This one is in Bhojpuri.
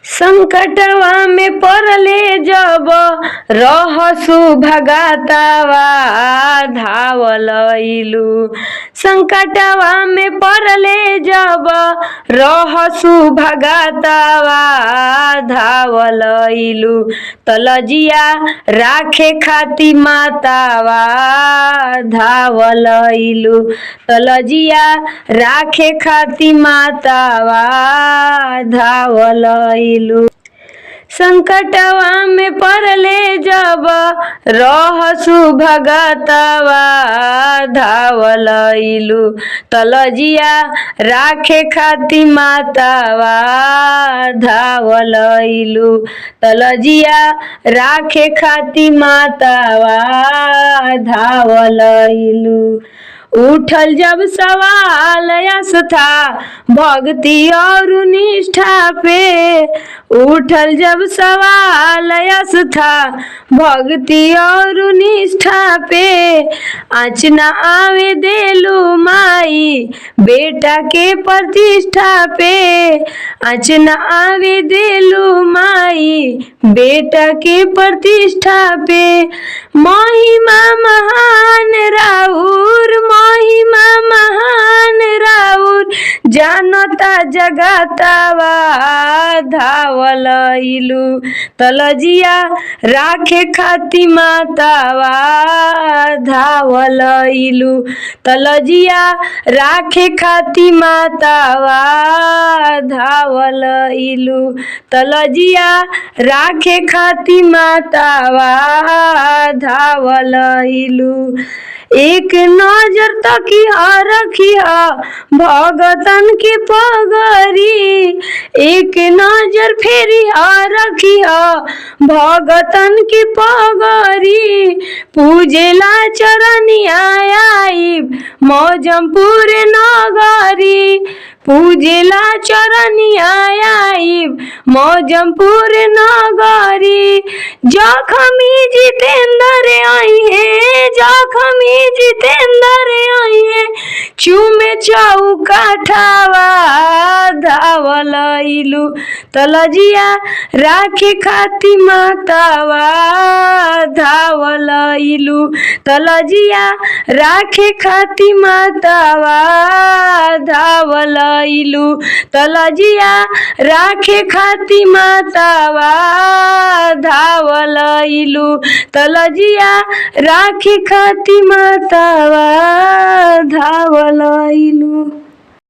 संकटवा में पड़ले जब रहसु भगतवा धावल अइलू। संकटवा में पड़ले जब रहसु भगतवा धावल अइलू। तलजिया राखे खाती मातावा धावल अइलू। तलजिया राखे खाती मातावा धावल अइलू। संकटवा में पड़ले जब रहसु भगतवा धावल अइलू। तलजिया राखे खाती मातावा धावल अइलू। तलजिया राखे खाती मातावा धावल अइलू। उठल जब सवाल आस्था भक्ति और निष्ठा पे, उठल जब सवाल आस्था भक्ति और निष्ठा पे, आँच न आवे देलू माई बेटा के प्रतिष्ठा पे। आँच न आवे देलू माई बेटा के प्रतिष्ठा पे। महिमा महान राउर, महिमा महान राउर, जानता जगतवा धावल अइलू। तलजिया राखे खाती मातावा धावल अइलू। तलजिया राखे खाती मातावा धावल अइलू। तलजिया राखे खाती मातावा धावल अइलू। एक नजर तकिया रखिया भगतन के पगरी, एक नजर फेरिया रखिया भगतन के पगरी। पूजेला चरनिया आइब मौजमपुर नगरी, पूजेला चरनिया आइब मौजमपुर नगरी। जखमी जितेंद्र आई है, जखमी जितेंद्र आई है, चूमे चौकाठावा धावल अइलू। तलजिया राखे खाती मातावा धावल अइलू। तलजिया राखे खाती मातावा धावल अइलू। तलजिया राखे खाती मातावा धावल अइलू। तलजिया राखे खाती मातावा धावल अइलू।